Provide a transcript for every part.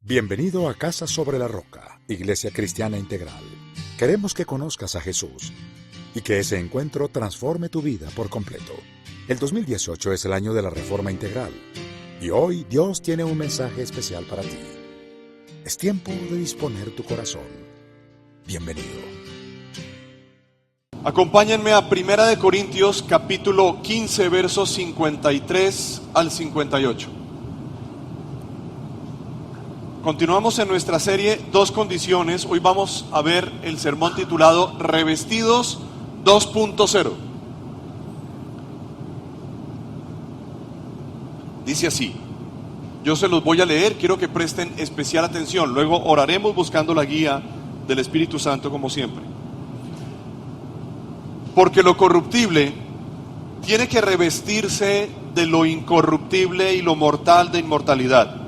Bienvenido a Casa sobre la Roca, Iglesia Cristiana Integral. Queremos que conozcas a Jesús y que ese encuentro transforme tu vida por completo. El 2018 es el año de la Reforma Integral y hoy Dios tiene un mensaje especial para ti. Es tiempo de disponer tu corazón. Bienvenido. Acompáñenme a 1 Corintios capítulo 15 versos 53 al 58. Continuamos en nuestra serie Dos Condiciones. Hoy vamos a ver el sermón titulado Revestidos 2.0. Dice así, yo se los voy a leer, quiero que presten especial atención, luego oraremos buscando la guía del Espíritu Santo como siempre. Porque lo corruptible tiene que revestirse de lo incorruptible y lo mortal de inmortalidad.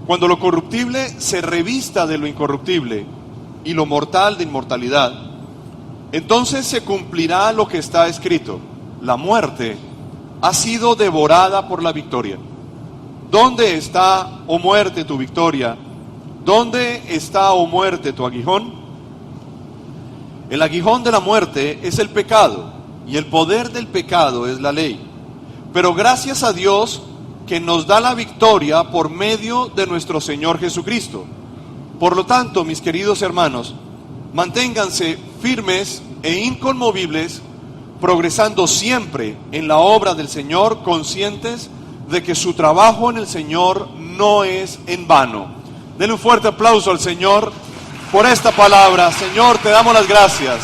Cuando lo corruptible se revista de lo incorruptible y lo mortal de inmortalidad, entonces se cumplirá lo que está escrito: la muerte ha sido devorada por la victoria. ¿Dónde está, oh muerte, tu victoria? ¿Dónde está, oh muerte, tu aguijón? El aguijón de la muerte es el pecado, y el poder del pecado es la ley. Pero gracias a Dios que nos da la victoria por medio de nuestro Señor Jesucristo. Por lo tanto, mis queridos hermanos, manténganse firmes e inconmovibles, progresando siempre en la obra del Señor, conscientes de que su trabajo en el Señor no es en vano. Denle un fuerte aplauso al Señor por esta palabra. Señor, te damos las gracias.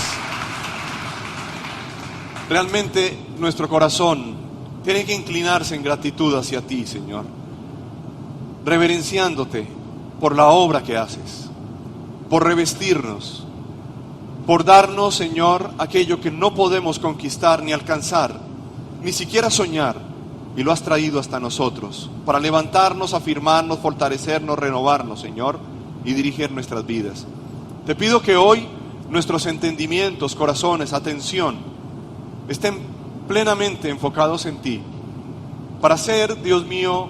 Realmente nuestro corazón tiene que inclinarse en gratitud hacia ti, Señor, reverenciándote por la obra que haces, por revestirnos, por darnos, Señor, aquello que no podemos conquistar ni alcanzar, ni siquiera soñar, y lo has traído hasta nosotros, para levantarnos, afirmarnos, fortalecernos, renovarnos, Señor, y dirigir nuestras vidas. Te pido que hoy nuestros entendimientos, corazones, atención, estén plenamente enfocados en ti, para ser, Dios mío,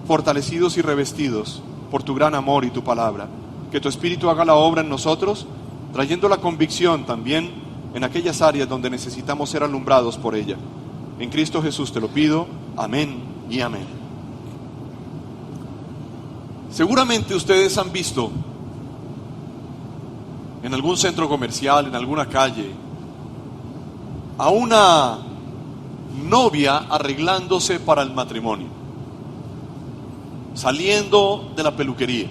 fortalecidos y revestidos por tu gran amor y tu palabra. Que tu Espíritu haga la obra en nosotros, trayendo la convicción también en aquellas áreas donde necesitamos ser alumbrados por ella. En Cristo Jesús te lo pido, amén y amén. Seguramente ustedes han visto en algún centro comercial, en alguna calle, a una novia arreglándose para el matrimonio, saliendo de la peluquería.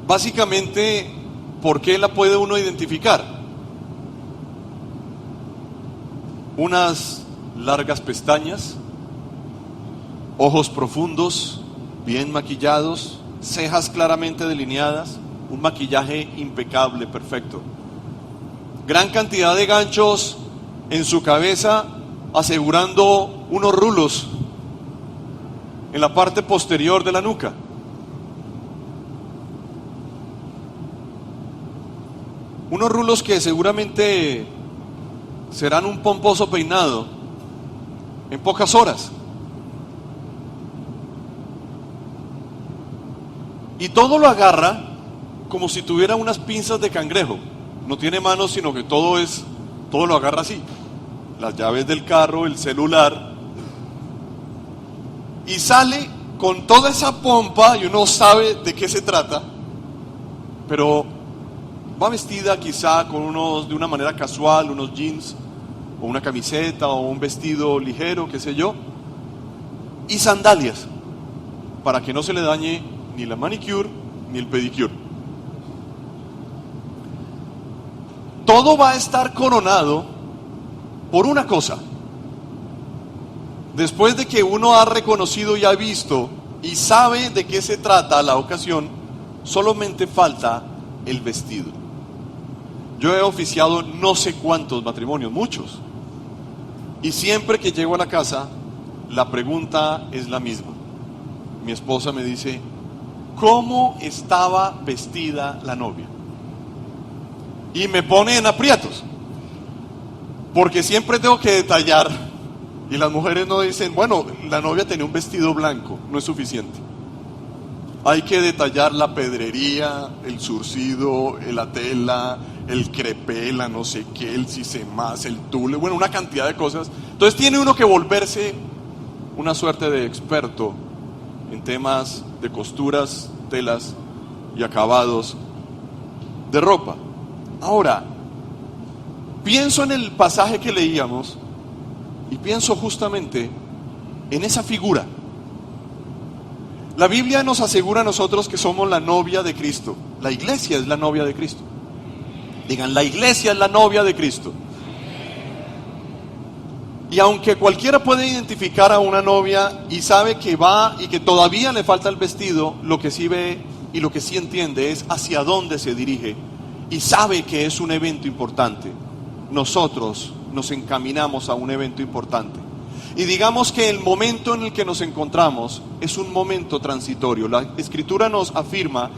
Básicamente, ¿por qué la puede uno identificar? Unas largas pestañas, ojos profundos, bien maquillados, cejas claramente delineadas, un maquillaje impecable, perfecto. Gran cantidad de ganchos en su cabeza, asegurando unos rulos en la parte posterior de la nuca. Unos rulos que seguramente serán un pomposo peinado en pocas horas. Y todo lo agarra como si tuviera unas pinzas de cangrejo. No tiene manos, sino que todo lo agarra así. Las llaves del carro, el celular. Y sale con toda esa pompa y uno sabe de qué se trata. Pero va vestida quizá de una manera casual, unos jeans, o una camiseta, o un vestido ligero, qué sé yo. Y sandalias, para que no se le dañe ni la manicure ni el pedicure. Todo va a estar coronado por una cosa. Después de que uno ha reconocido y ha visto y sabe de qué se trata la ocasión, solamente falta el vestido. Yo he oficiado no sé cuántos matrimonios, muchos. Y siempre que llego a la casa, la pregunta es la misma. Mi esposa me dice, ¿cómo estaba vestida la novia? Y me pone en aprietos, porque siempre tengo que detallar Y las mujeres no dicen, bueno, la novia tenía un vestido blanco, no es suficiente. Hay que detallar la pedrería, el zurcido, la tela, el crepé, la no sé qué, el sisemás, el tule, bueno, una cantidad de cosas. Entonces tiene uno que volverse una suerte de experto en temas de costuras, telas y acabados de ropa. Ahora, pienso en el pasaje que leíamos y pienso justamente en esa figura. La Biblia nos asegura a nosotros que somos la novia de Cristo. La iglesia es la novia de Cristo. Digan, la iglesia es la novia de Cristo. Y aunque cualquiera puede identificar a una novia y sabe que va y que todavía le falta el vestido, lo que sí ve y lo que sí entiende es hacia dónde se dirige y sabe que es un evento importante. Nosotros nos encaminamos a un evento importante. Y digamos que el momento en el que nos encontramos es un momento transitorio. La Escritura nos afirma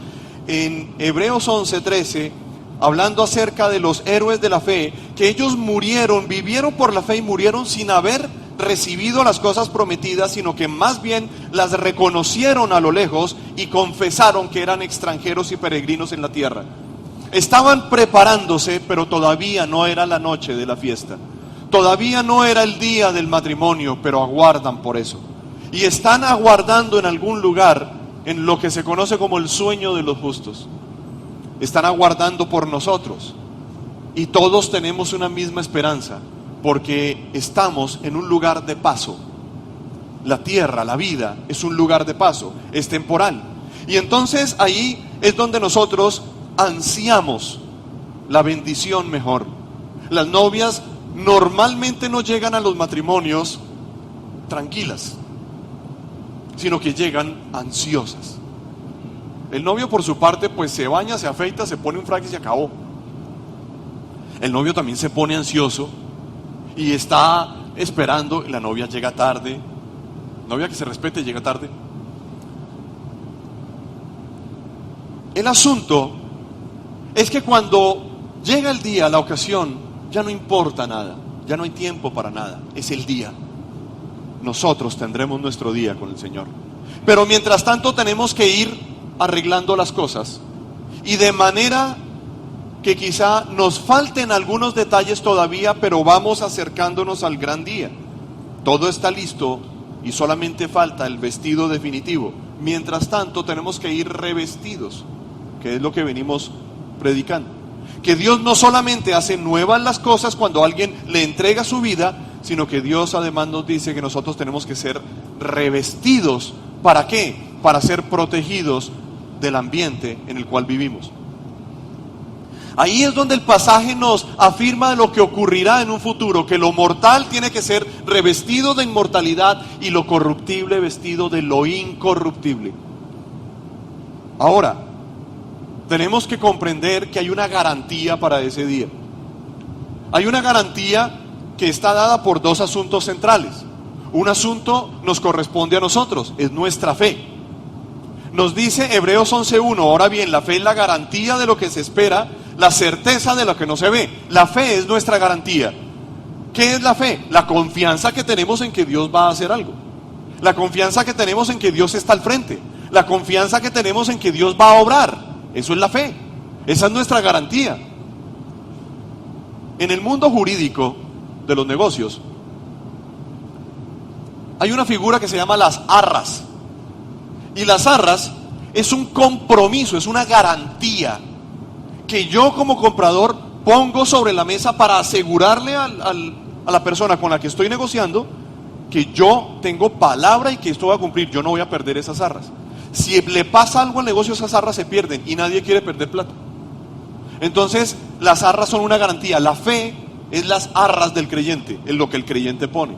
en Hebreos 11:13, hablando acerca de los héroes de la fe, que ellos murieron, vivieron por la fe y murieron sin haber recibido las cosas prometidas, sino que más bien las reconocieron a lo lejos y confesaron que eran extranjeros y peregrinos en la tierra. Estaban preparándose, pero todavía no era la noche de la fiesta. Todavía no era el día del matrimonio, pero aguardan por eso. Y están aguardando en algún lugar, en lo que se conoce como el sueño de los justos. Están aguardando por nosotros. Y todos tenemos una misma esperanza, porque estamos en un lugar de paso. La tierra, la vida, es un lugar de paso, es temporal. Y entonces ahí es donde nosotros ansiamos la bendición mejor. Las novias normalmente no llegan a los matrimonios tranquilas, sino que llegan ansiosas. El novio por su parte pues se baña, se afeita, se pone un frac y se acabó. El novio también se pone ansioso y está esperando. La novia llega tarde. Novia que se respete llega tarde. El asunto es que cuando llega el día, la ocasión, ya no importa nada, ya no hay tiempo para nada, es el día. Nosotros tendremos nuestro día con el Señor. Pero mientras tanto tenemos que ir arreglando las cosas. Y de manera que quizá nos falten algunos detalles todavía, pero vamos acercándonos al gran día. Todo está listo y solamente falta el vestido definitivo. Mientras tanto tenemos que ir revestidos, que es lo que venimos predicando. Que Dios no solamente hace nuevas las cosas cuando alguien le entrega su vida, sino que Dios además nos dice que nosotros tenemos que ser revestidos. ¿Para qué? Para ser protegidos del ambiente en el cual vivimos. Ahí es donde el pasaje nos afirma de lo que ocurrirá en un futuro, que lo mortal tiene que ser revestido de inmortalidad y lo corruptible vestido de lo incorruptible. Ahora, tenemos que comprender que hay una garantía para ese día. Hay una garantía que está dada por dos asuntos centrales. Un asunto nos corresponde a nosotros, es nuestra fe. Nos dice Hebreos 11:1, ahora bien, la fe es la garantía de lo que se espera, la certeza de lo que no se ve. La fe es nuestra garantía. ¿Qué es la fe? La confianza que tenemos en que Dios va a hacer algo. La confianza que tenemos en que Dios está al frente. La confianza que tenemos en que Dios va a obrar. Eso es la fe. Esa es nuestra garantía. En el mundo jurídico de los negocios hay una figura que se llama las arras. Y las arras es un compromiso, es una garantía que yo como comprador pongo sobre la mesa para asegurarle a la persona con la que estoy negociando que yo tengo palabra y que esto va a cumplir. Yo no voy a perder esas arras. Si le pasa algo al negocio, esas arras se pierden y nadie quiere perder plata. Entonces, las arras son una garantía. La fe es las arras del creyente, es lo que el creyente pone.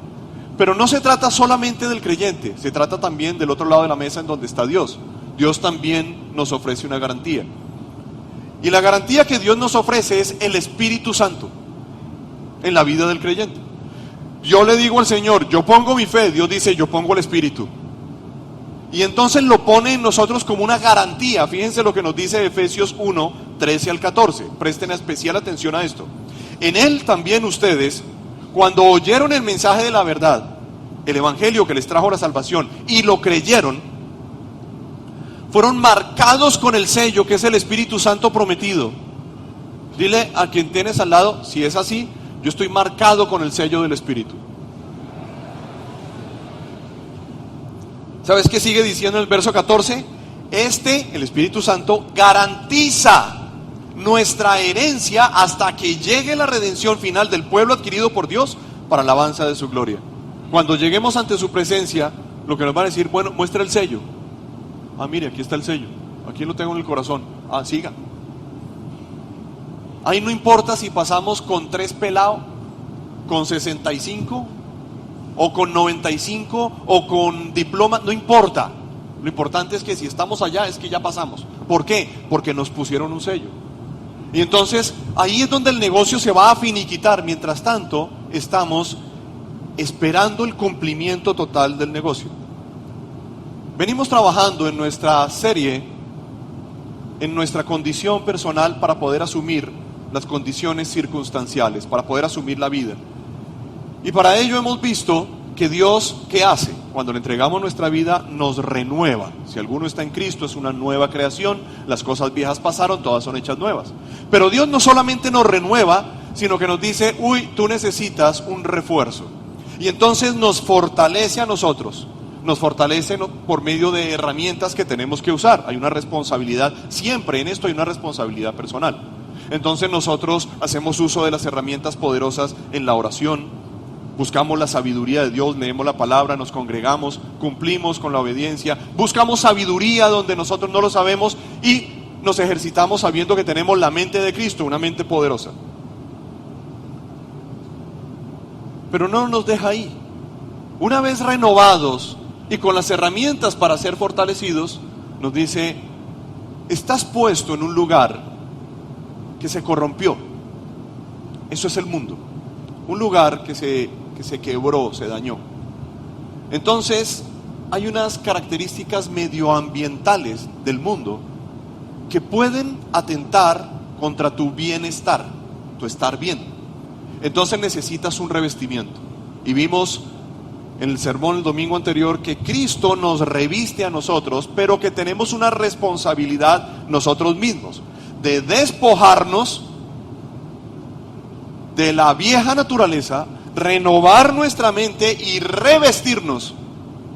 Pero no se trata solamente del creyente, se trata también del otro lado de la mesa en donde está Dios. Dios también nos ofrece una garantía. Y la garantía que Dios nos ofrece es el Espíritu Santo en la vida del creyente. Yo le digo al Señor, yo pongo mi fe, Dios dice, yo pongo el Espíritu. Y entonces lo pone en nosotros como una garantía. Fíjense lo que nos dice Efesios 1, 13 al 14. Presten especial atención a esto. En él también ustedes, cuando oyeron el mensaje de la verdad, el evangelio que les trajo la salvación y lo creyeron, fueron marcados con el sello que es el Espíritu Santo prometido. Dile a quien tienes al lado, si es así, yo estoy marcado con el sello del Espíritu. ¿Sabes qué sigue diciendo en el verso 14? El Espíritu Santo, garantiza nuestra herencia hasta que llegue la redención final del pueblo adquirido por Dios para alabanza de su gloria. Cuando lleguemos ante su presencia, lo que nos van a decir, bueno, muestra el sello. Ah, mire, aquí está el sello, aquí lo tengo en el corazón. Ah, siga. Ahí no importa si pasamos con 3 pelados, con 65, o con 95, o con diploma, no importa. Lo importante es que si estamos allá es que ya pasamos. ¿Por qué? Porque nos pusieron un sello. Y entonces ahí es donde el negocio se va a finiquitar. Mientras tanto, estamos esperando el cumplimiento total del negocio. Venimos trabajando en nuestra serie, en nuestra condición personal para poder asumir las condiciones circunstanciales, para poder asumir la vida. Y para ello hemos visto que Dios, ¿qué hace? Cuando le entregamos nuestra vida, nos renueva. Si alguno está en Cristo, es una nueva creación, las cosas viejas pasaron, todas son hechas nuevas. Pero Dios no solamente nos renueva, sino que nos dice, uy, tú necesitas un refuerzo. Y entonces nos fortalece a nosotros. Nos fortalece por medio de herramientas que tenemos que usar. Hay una responsabilidad, siempre en esto hay una responsabilidad personal. Entonces nosotros hacemos uso de las herramientas poderosas en la oración, buscamos la sabiduría de Dios, leemos la palabra, nos congregamos, cumplimos con la obediencia, buscamos sabiduría donde nosotros no lo sabemos y nos ejercitamos sabiendo que tenemos la mente de Cristo, una mente poderosa. Pero no nos deja ahí. Una vez renovados y con las herramientas para ser fortalecidos, nos dice, estás puesto en un lugar que se corrompió. Eso es el mundo. Un lugar que se quebró, se dañó. Entonces, hay unas características medioambientales del mundo que pueden atentar contra tu bienestar, tu estar bien. Entonces necesitas un revestimiento. Y vimos en el sermón el domingo anterior que Cristo nos reviste a nosotros, pero que tenemos una responsabilidad nosotros mismos de despojarnos de la vieja naturaleza, renovar nuestra mente y revestirnos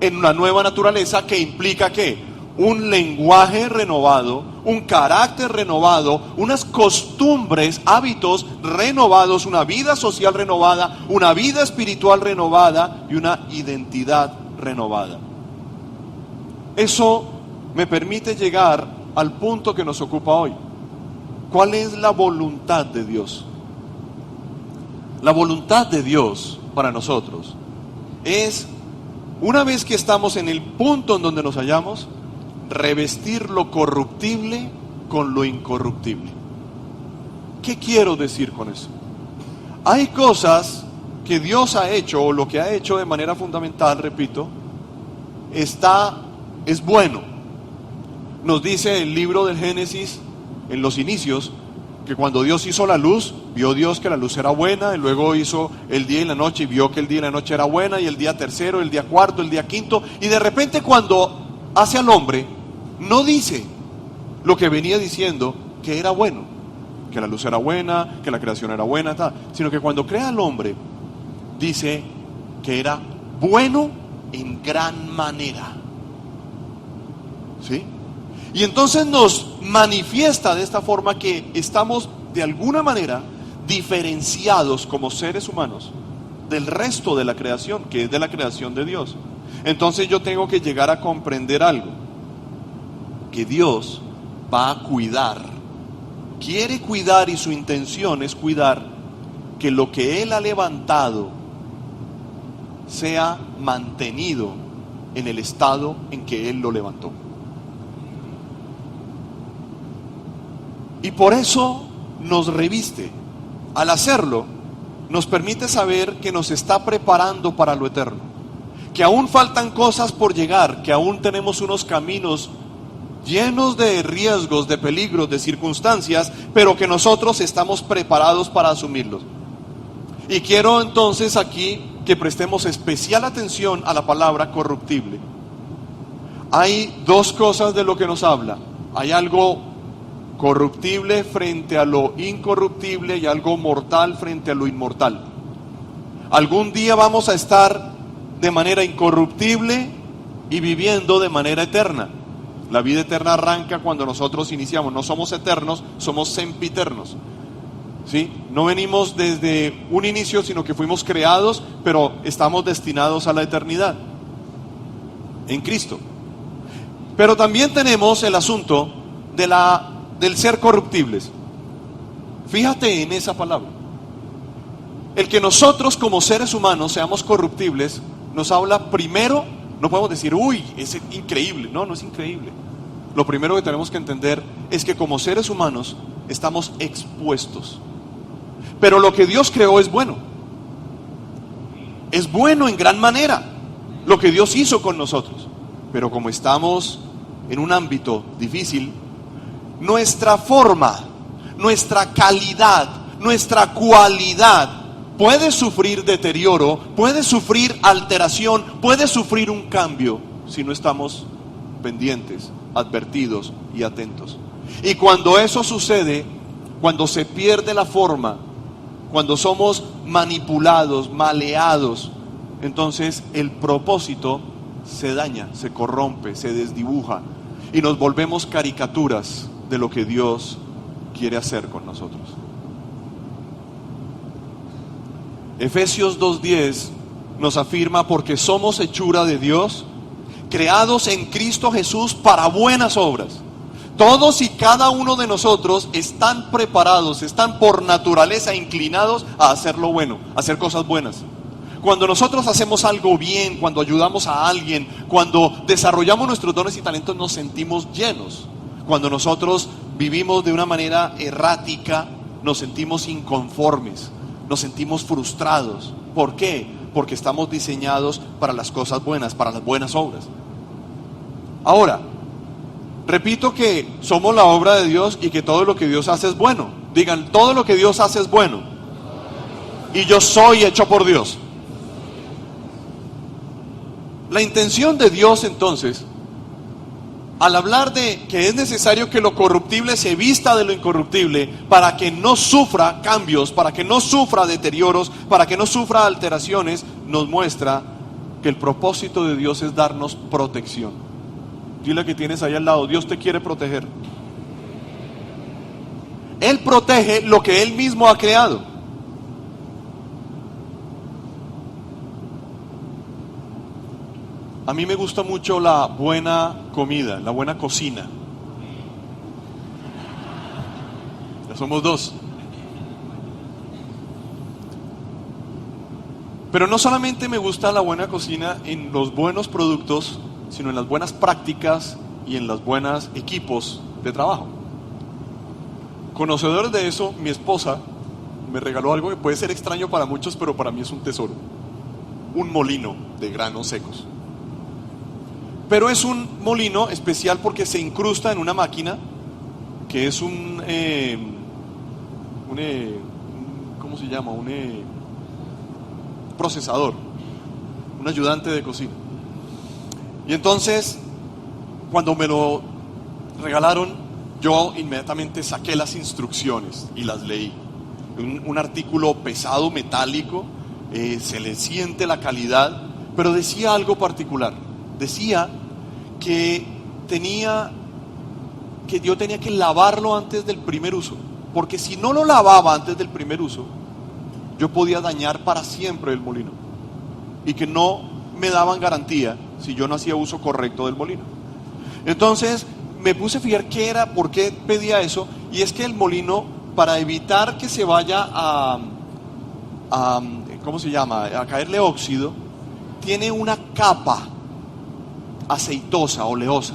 en una nueva naturaleza que implica ¿qué? Un lenguaje renovado, un carácter renovado, unas costumbres, hábitos renovados, una vida social renovada, una vida espiritual renovada y una identidad renovada. Eso me permite llegar al punto que nos ocupa hoy. ¿Cuál es la voluntad de Dios? La voluntad de Dios para nosotros es, una vez que estamos en el punto en donde nos hallamos, revestir lo corruptible con lo incorruptible. ¿Qué quiero decir con eso? Hay cosas que Dios ha hecho, o lo que ha hecho de manera fundamental, repito, es bueno. Nos dice el libro del Génesis, en los inicios, que cuando Dios hizo la luz, vio Dios que la luz era buena, y luego hizo el día y la noche, y vio que el día y la noche era buena, y el día tercero, el día cuarto, el día quinto, y de repente cuando hace al hombre, no dice lo que venía diciendo que era bueno, que la luz era buena, que la creación era buena, sino que cuando crea al hombre, dice que era bueno en gran manera. ¿Sí? Y entonces nos manifiesta de esta forma que estamos de alguna manera diferenciados como seres humanos del resto de la creación, que es de la creación de Dios. Entonces yo tengo que llegar a comprender algo, que Dios va a cuidar, quiere cuidar, y su intención es cuidar que lo que Él ha levantado sea mantenido en el estado en que Él lo levantó. Y por eso nos reviste. Al hacerlo, nos permite saber que nos está preparando para lo eterno, que aún faltan cosas por llegar, que aún tenemos unos caminos llenos de riesgos, de peligros, de circunstancias, pero que nosotros estamos preparados para asumirlos. Y quiero entonces aquí que prestemos especial atención a la palabra corruptible. Hay dos cosas de lo que nos habla. Hay algo corruptible frente a lo incorruptible y algo mortal frente a lo inmortal. Algún día vamos a estar de manera incorruptible y viviendo de manera eterna. La vida eterna arranca cuando nosotros iniciamos. No somos eternos, somos sempiternos. ¿Sí? No venimos desde un inicio, sino que fuimos creados, pero estamos destinados a la eternidad en Cristo. Pero también tenemos el asunto del ser corruptibles. Fíjate en esa palabra. El que nosotros como seres humanos seamos corruptibles nos habla primero, no podemos decir, uy, es increíble. No, no es increíble. Lo primero que tenemos que entender es que como seres humanos estamos expuestos. Pero lo que Dios creó es bueno. Es bueno en gran manera lo que Dios hizo con nosotros. Pero como estamos en un ámbito difícil, nuestra forma, nuestra calidad, nuestra cualidad puede sufrir deterioro, puede sufrir alteración, puede sufrir un cambio si no estamos pendientes, advertidos y atentos. Y cuando eso sucede, cuando se pierde la forma, cuando somos manipulados, maleados, entonces el propósito se daña, se corrompe, se desdibuja y nos volvemos caricaturas de lo que Dios quiere hacer con nosotros. Efesios 2:10 nos afirma: porque somos hechura de Dios, creados en Cristo Jesús para buenas obras. Todos y cada uno de nosotros están preparados, están por naturaleza inclinados a hacer lo bueno, a hacer cosas buenas. Cuando nosotros hacemos algo bien, cuando ayudamos a alguien, cuando desarrollamos nuestros dones y talentos, nos sentimos llenos. Cuando nosotros vivimos de una manera errática, nos sentimos inconformes, nos sentimos frustrados. ¿Por qué? Porque estamos diseñados para las cosas buenas, para las buenas obras. Ahora, repito que somos la obra de Dios y que todo lo que Dios hace es bueno. Digan, todo lo que Dios hace es bueno. Y yo soy hecho por Dios. La intención de Dios entonces, al hablar de que es necesario que lo corruptible se vista de lo incorruptible para que no sufra cambios, para que no sufra deterioros, para que no sufra alteraciones, nos muestra que el propósito de Dios es darnos protección. Dile que tienes ahí al lado, Dios te quiere proteger. Él protege lo que Él mismo ha creado. A mí me gusta mucho la buena comida, la buena cocina. Ya somos dos. Pero no solamente me gusta la buena cocina en los buenos productos, sino en las buenas prácticas y en los buenos equipos de trabajo. Conocedores de eso, mi esposa me regaló algo que puede ser extraño para muchos, pero para mí es un tesoro. Un molino de granos secos. Pero es un molino especial porque se incrusta en una máquina que es ¿cómo se llama? Un procesador, un ayudante de cocina. Y entonces, cuando me lo regalaron, yo inmediatamente saqué las instrucciones y las leí. Un artículo pesado, metálico, se le siente la calidad, pero decía algo particular. Decía que yo tenía que lavarlo antes del primer uso, porque si no lo lavaba antes del primer uso, yo podía dañar para siempre el molino, y que no me daban garantía si yo no hacía uso correcto del molino. Entonces me puse a fijar qué era, por qué pedía eso, y es que el molino, para evitar que se vaya ¿cómo se llama?, a caerle óxido, tiene una capa aceitosa, oleosa,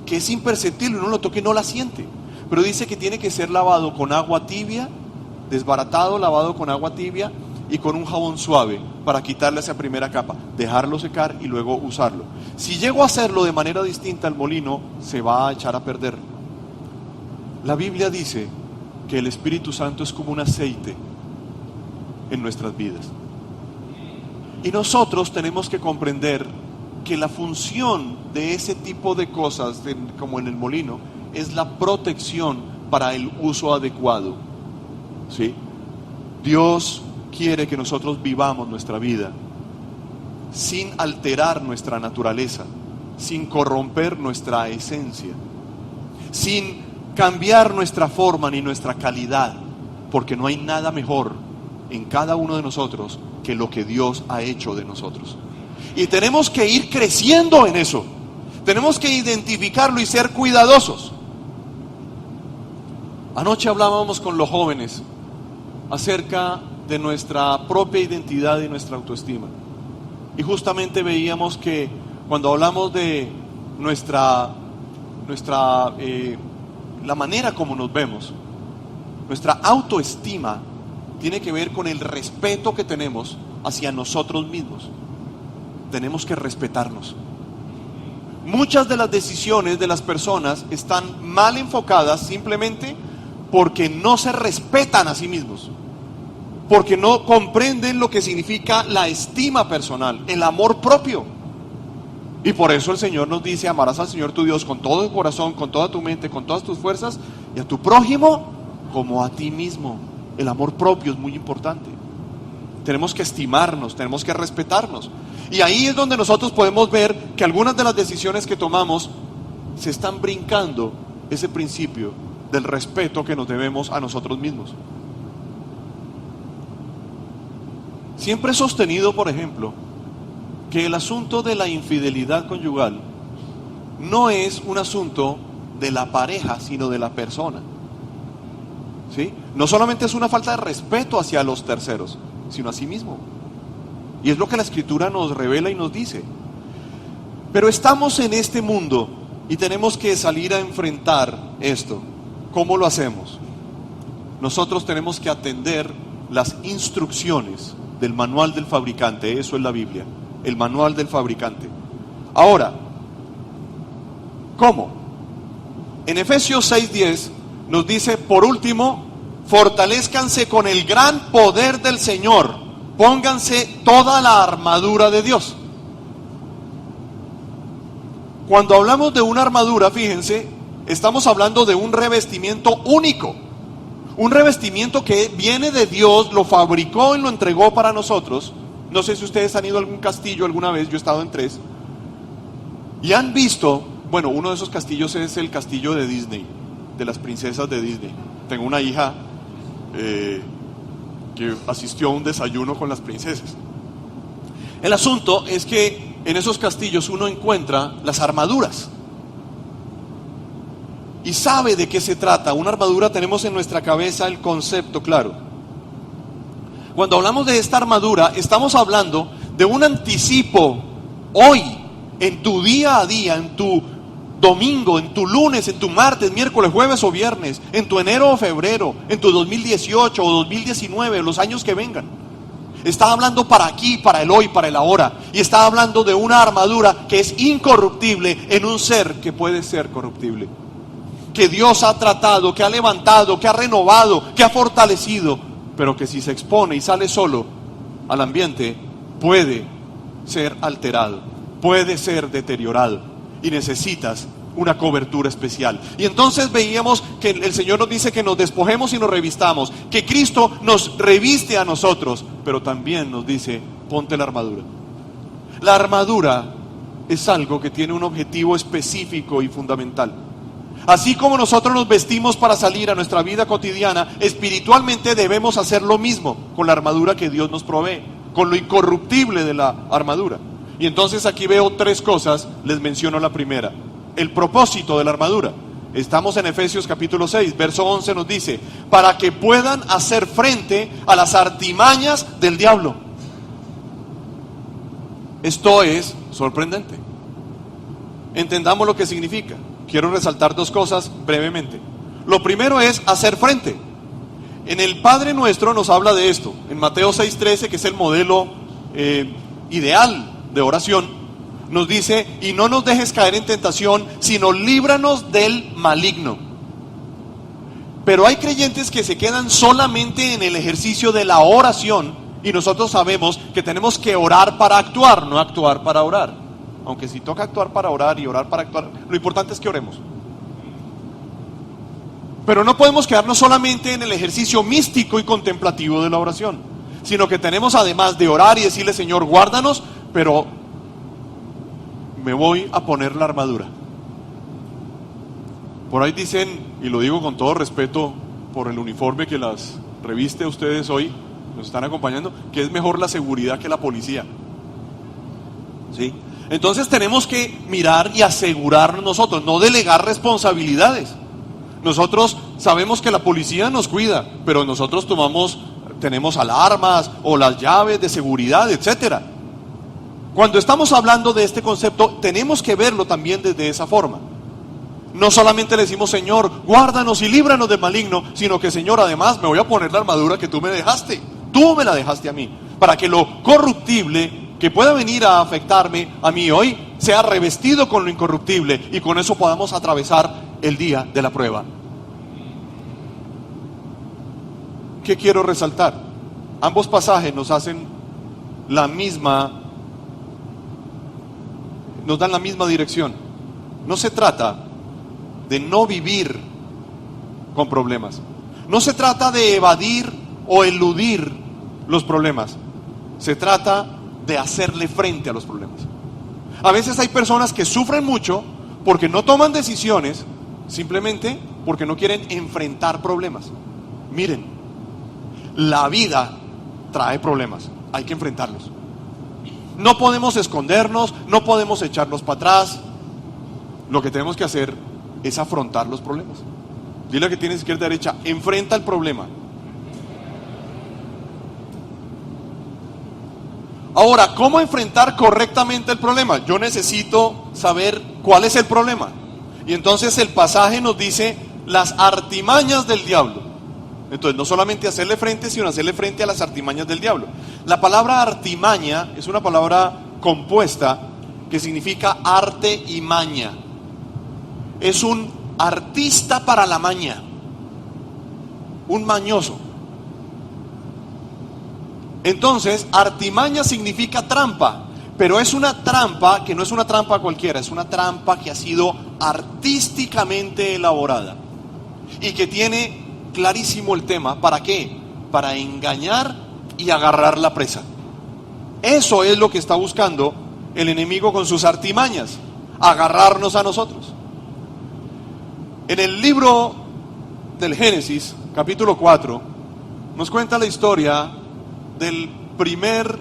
que es imperceptible, uno lo toca y no la siente, pero dice que tiene que ser lavado con agua tibia, desbaratado, lavado con agua tibia y con un jabón suave para quitarle esa primera capa, dejarlo secar y luego usarlo. Si llego a hacerlo de manera distinta, el molino se va a echar a perder. La Biblia dice que el Espíritu Santo es como un aceite en nuestras vidas. Y nosotros tenemos que comprender que la función de ese tipo de cosas, como en el molino, es la protección para el uso adecuado. ¿Sí? Dios quiere que nosotros vivamos nuestra vida sin alterar nuestra naturaleza, sin corromper nuestra esencia, sin cambiar nuestra forma ni nuestra calidad, porque no hay nada mejor en cada uno de nosotros que lo que Dios ha hecho de nosotros. Y tenemos que ir creciendo en eso. Tenemos que identificarlo y ser cuidadosos. Anoche hablábamos con los jóvenes acerca de nuestra propia identidad y nuestra autoestima. Y justamente veíamos que cuando hablamos de la manera como nos vemos, nuestra autoestima tiene que ver con el respeto que tenemos hacia nosotros mismos. Tenemos que respetarnos. Muchas de las decisiones de las personas están mal enfocadas simplemente porque no se respetan a sí mismos, porque no comprenden lo que significa la estima personal, el amor propio. Y por eso el Señor nos dice: amarás al Señor tu Dios con todo tu corazón, con toda tu mente, con todas tus fuerzas, y a tu prójimo como a ti mismo. El amor propio es muy importante. Tenemos que estimarnos, tenemos que respetarnos. Y ahí es donde nosotros podemos ver que algunas de las decisiones que tomamos se están brincando ese principio del respeto que nos debemos a nosotros mismos. Siempre he sostenido, por ejemplo, que el asunto de la infidelidad conyugal no es un asunto de la pareja, sino de la persona. ¿Sí? No solamente es una falta de respeto hacia los terceros, sino a sí mismo. Y es lo que la Escritura nos revela y nos dice. Pero estamos en este mundo y tenemos que salir a enfrentar esto. ¿Cómo lo hacemos? Nosotros tenemos que atender las instrucciones del manual del fabricante. Eso es la Biblia, el manual del fabricante. Ahora, ¿cómo? En Efesios 6:10 nos dice: por último, fortalézcanse con el gran poder del Señor, pónganse toda la armadura de Dios. Cuando hablamos de una armadura, fíjense, estamos hablando de un revestimiento único, un revestimiento que viene de Dios, lo fabricó y lo entregó para nosotros. No sé si ustedes han ido a algún castillo alguna vez, yo he estado en 3, y han visto, bueno, uno de esos castillos es el castillo de Disney, de las princesas de Disney. Tengo una hija que asistió a un desayuno con las princesas. El asunto es que en esos castillos uno encuentra las armaduras y sabe de qué se trata. Una armadura, tenemos en nuestra cabeza el concepto claro. Cuando hablamos de esta armadura, estamos hablando de un anticipo hoy, en tu día a día, en tu domingo, en tu lunes, en tu martes, miércoles, jueves o viernes, en tu enero o febrero, en tu 2018 o 2019, los años que vengan. Está hablando para aquí, para el hoy, para el ahora. Y está hablando de una armadura que es incorruptible en un ser que puede ser corruptible, que Dios ha tratado, que ha levantado, que ha renovado, que ha fortalecido, pero que si se expone y sale solo al ambiente, puede ser alterado, puede ser deteriorado, y necesitas una cobertura especial. Y entonces veíamos que el Señor nos dice que nos despojemos y nos revistamos, que Cristo nos reviste a nosotros, pero también nos dice: ponte la armadura. La armadura es algo que tiene un objetivo específico y fundamental. Así como nosotros nos vestimos para salir a nuestra vida cotidiana, espiritualmente debemos hacer lo mismo con la armadura que Dios nos provee, con lo incorruptible de la armadura. Y entonces aquí veo 3 cosas, les menciono la primera: el propósito de la armadura. Estamos en Efesios capítulo 6, verso 11 nos dice: para que puedan hacer frente a las artimañas del diablo. Esto es sorprendente. Entendamos lo que significa. Quiero resaltar 2 cosas brevemente. Lo primero es hacer frente. En el Padre Nuestro nos habla de esto. En Mateo 6:13, que es el modelo ideal de oración, nos dice: y no nos dejes caer en tentación, sino líbranos del maligno. Pero hay creyentes que se quedan solamente en el ejercicio de la oración Y nosotros sabemos que tenemos que orar para actuar, no actuar para orar. Aunque si toca actuar para orar y orar para actuar, lo importante es que oremos. Pero no podemos quedarnos solamente en el ejercicio místico y contemplativo de la oración, sino que tenemos, además de orar y decirle: Señor, guárdanos, pero me voy a poner la armadura. Por ahí dicen, y lo digo con todo respeto por el uniforme que las reviste a ustedes hoy, nos están acompañando, que es mejor la seguridad que la policía. ¿Sí? Entonces tenemos que mirar y asegurarnos nosotros, no delegar responsabilidades. Nosotros sabemos que la policía nos cuida, pero nosotros tenemos alarmas o las llaves de seguridad, etcétera. Cuando estamos hablando de este concepto, tenemos que verlo también desde esa forma. No solamente le decimos: Señor, guárdanos y líbranos del maligno, sino que, Señor, además me voy a poner la armadura que tú me dejaste. Tú me la dejaste a mí, para que lo corruptible que pueda venir a afectarme a mí hoy sea revestido con lo incorruptible, y con eso podamos atravesar el día de la prueba. ¿Qué quiero resaltar? Ambos pasajes nos dan la misma dirección. No se trata de no vivir con problemas. No se trata de evadir o eludir los problemas. Se trata de hacerle frente a los problemas. A veces hay personas que sufren mucho porque no toman decisiones, simplemente porque no quieren enfrentar problemas. Miren, la vida trae problemas, hay que enfrentarlos. No podemos escondernos, no podemos echarnos para atrás. Lo que tenemos que hacer es afrontar los problemas. Dile a que tienes izquierda y derecha: enfrenta el problema. Ahora, ¿cómo enfrentar correctamente el problema? Yo necesito saber cuál es el problema. Y entonces el pasaje nos dice las artimañas del diablo. Entonces, no solamente hacerle frente, sino hacerle frente a las artimañas del diablo. La palabra artimaña es una palabra compuesta que significa arte y maña. Es un artista para la maña, un mañoso. Entonces, artimaña significa trampa, pero es una trampa que no es una trampa cualquiera, es una trampa que ha sido artísticamente elaborada y que tiene clarísimo el tema. ¿Para qué? Para engañar y agarrar la presa. Eso es lo que está buscando el enemigo con sus artimañas: agarrarnos a nosotros. En el libro del Génesis, capítulo 4, nos cuenta la historia del primer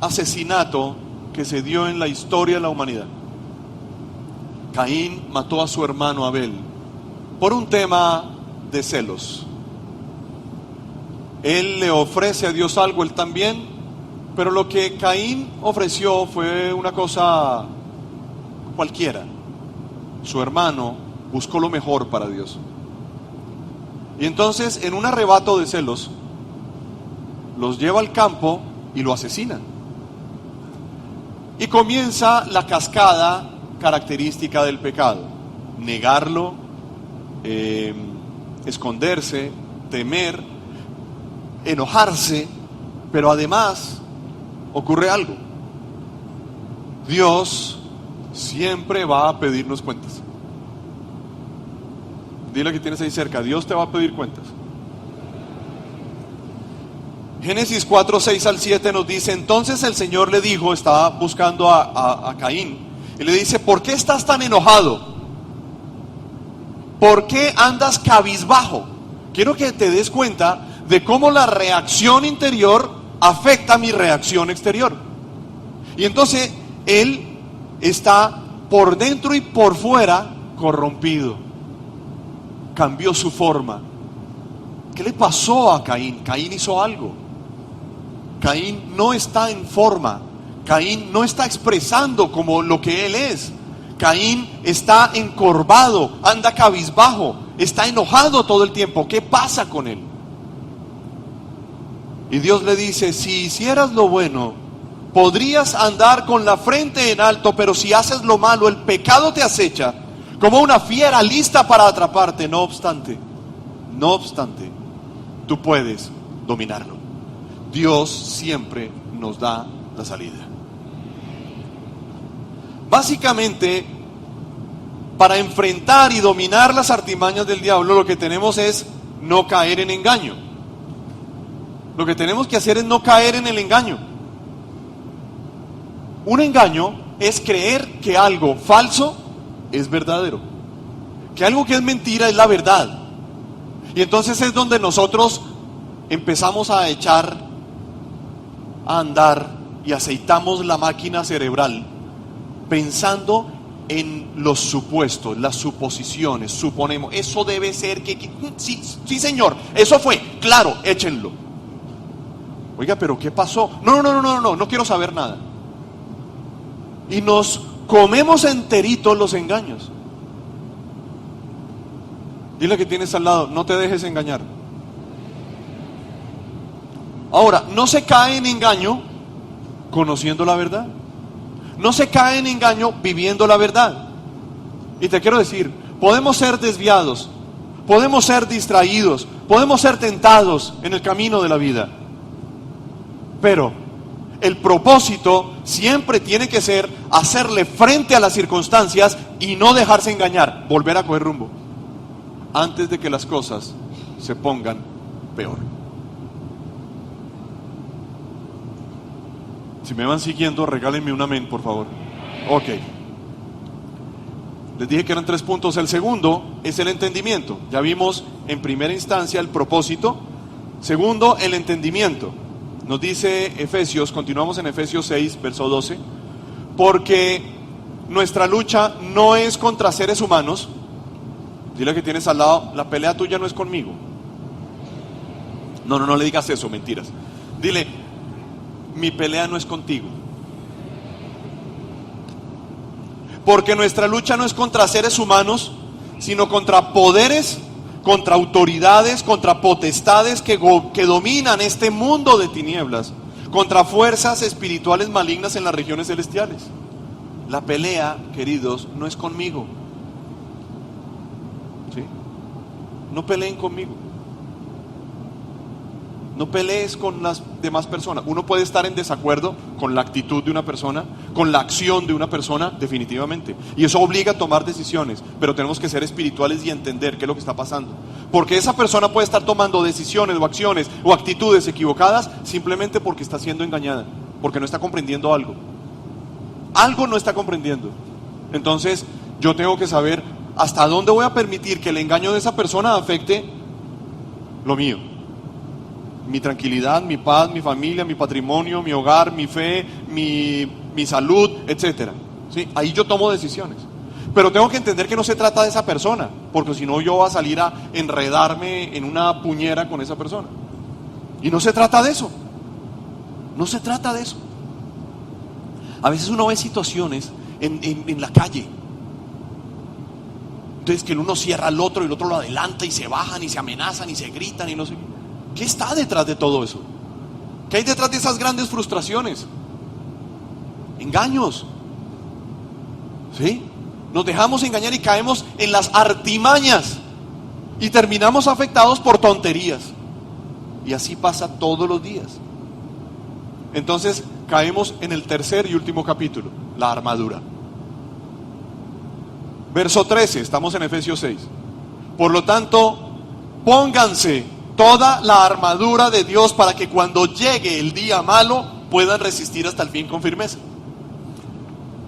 asesinato que se dio en la historia de la humanidad. Caín mató a su hermano Abel por un tema de celos. Él le ofrece a Dios algo, él también, pero lo que Caín ofreció fue una cosa cualquiera. Su hermano buscó lo mejor para Dios. Y entonces, en un arrebato de celos, los lleva al campo y lo asesinan. Y comienza la cascada característica del pecado: negarlo, esconderse, temer, enojarse. Pero además ocurre algo: Dios siempre va a pedirnos cuentas. Dile que tienes ahí cerca: Dios te va a pedir cuentas. Génesis 4, 6 al 7 nos dice: entonces el Señor le dijo, estaba buscando a Caín, y le dice: ¿por qué estás tan enojado? ¿Por qué andas cabizbajo? Quiero que te des cuenta de cómo la reacción interior afecta mi reacción exterior. Y entonces él está por dentro y por fuera corrompido. Cambió su forma. ¿Qué le pasó a Caín? Caín hizo algo. Caín no está en forma. Caín no está expresando como lo que él es. Caín está encorvado, anda cabizbajo, está enojado todo el tiempo. ¿Qué pasa con él? Y Dios le dice: si hicieras lo bueno, podrías andar con la frente en alto, pero si haces lo malo, el pecado te acecha como una fiera lista para atraparte. No obstante, tú puedes dominarlo. Dios siempre nos da la salida. Básicamente, para enfrentar y dominar las artimañas del diablo, lo que tenemos es no caer en engaño. Lo que tenemos que hacer es no caer en el engaño. Un engaño es creer que algo falso es verdadero, que algo que es mentira es la verdad. Y entonces es donde nosotros empezamos a echar a andar y aceitamos la máquina cerebral pensando en los supuestos, las suposiciones. Suponemos, eso debe ser que sí, sí señor, eso fue, claro, échenlo. Oiga, pero ¿qué pasó? No quiero saber nada. Y nos comemos enteritos los engaños. Dile que tienes al lado, no te dejes engañar. Ahora, no se cae en engaño conociendo la verdad. No se cae en engaño viviendo la verdad. Y te quiero decir, podemos ser desviados, podemos ser distraídos, podemos ser tentados en el camino de la vida. Pero el propósito siempre tiene que ser hacerle frente a las circunstancias y no dejarse engañar, volver a coger rumbo, antes de que las cosas se pongan peor. Si me van siguiendo, regálenme un amén, por favor. Ok. Les dije que eran 3 puntos. El segundo es el entendimiento. Ya vimos en primera instancia el propósito. Segundo, el entendimiento. Nos dice Efesios, continuamos en Efesios 6, verso 12. Porque nuestra lucha no es contra seres humanos. Dile que tienes al lado, la pelea tuya no es conmigo. No le digas eso, mentiras. Dile, mi pelea no es contigo. Porque nuestra lucha no es contra seres humanos, sino contra poderes, contra autoridades, contra potestades que dominan este mundo de tinieblas, contra fuerzas espirituales malignas en las regiones celestiales. La pelea, queridos, no es conmigo. ¿Sí? No peleen conmigo. No pelees con las demás personas. Uno puede estar en desacuerdo con la actitud de una persona, con la acción de una persona, definitivamente. Y eso obliga a tomar decisiones. Pero tenemos que ser espirituales y entender qué es lo que está pasando. Porque esa persona puede estar tomando decisiones o acciones o actitudes equivocadas simplemente porque está siendo engañada, porque no está comprendiendo algo. Algo no está comprendiendo. Entonces yo tengo que saber hasta dónde voy a permitir que el engaño de esa persona afecte lo mío. Mi tranquilidad, mi paz, mi familia, mi patrimonio, mi hogar, mi fe, mi salud, etc. ¿Sí? Ahí yo tomo decisiones. Pero tengo que entender que no se trata de esa persona, porque si no yo voy a salir a enredarme en una puñera con esa persona. Y no se trata de eso. No se trata de eso. A veces uno ve situaciones en la calle. Entonces que el uno cierra al otro y el otro lo adelanta y se bajan y se amenazan y se gritan y no sé qué. ¿Qué está detrás de todo eso? ¿Qué hay detrás de esas grandes frustraciones? Engaños. ¿Sí? Nos dejamos engañar y caemos en las artimañas y terminamos afectados por tonterías. Y así pasa todos los días. Entonces caemos en el tercer y último capítulo, la armadura. Verso 13, estamos en Efesios 6. Por lo tanto, pónganse toda la armadura de Dios para que cuando llegue el día malo puedan resistir hasta el fin con firmeza.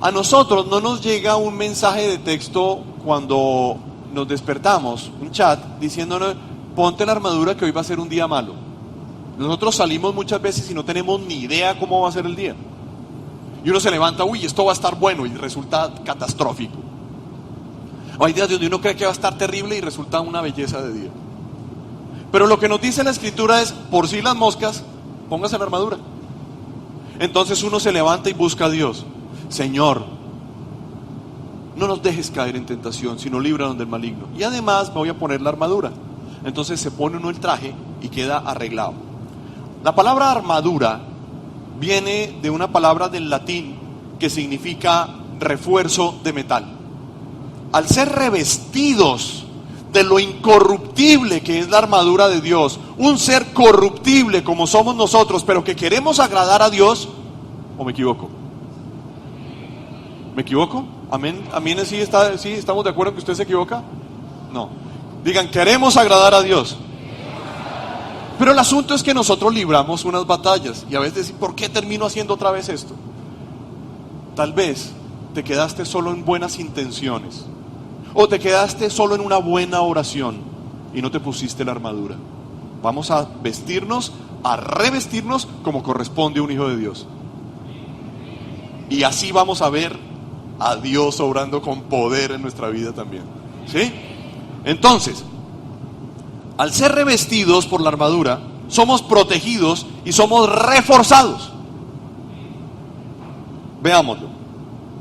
A nosotros no nos llega un mensaje de texto cuando nos despertamos, un chat diciéndonos, ponte la armadura que hoy va a ser un día malo. Nosotros salimos muchas veces y no tenemos ni idea cómo va a ser el día. Y uno se levanta, uy, esto va a estar bueno, y resulta catastrófico. O hay días donde uno cree que va a estar terrible y resulta una belleza de día. Pero lo que nos dice la escritura es, por si las moscas, póngase la armadura. Entonces uno se levanta y busca a Dios. Señor, no nos dejes caer en tentación, sino líbranos del maligno. Y además me voy a poner la armadura. Entonces se pone uno el traje y queda arreglado. La palabra armadura viene de una palabra del latín que significa refuerzo de metal. Al ser revestidos de lo incorruptible que es la armadura de Dios, un ser corruptible como somos nosotros, pero que queremos agradar a Dios, ¿o me equivoco? ¿Me equivoco? ¿Amén? ¿Amén? ¿Sí estamos de acuerdo en que usted se equivoca? No. Digan, queremos agradar a Dios. Pero el asunto es que nosotros libramos unas batallas y a veces decimos, ¿por qué termino haciendo otra vez esto? Tal vez te quedaste solo en buenas intenciones, o te quedaste solo en una buena oración y no te pusiste la armadura. Vamos a vestirnos, a revestirnos como corresponde a un hijo de Dios. Y así vamos a ver a Dios obrando con poder en nuestra vida también. ¿Sí? Entonces, al ser revestidos por la armadura, somos protegidos y somos reforzados. Veámoslo.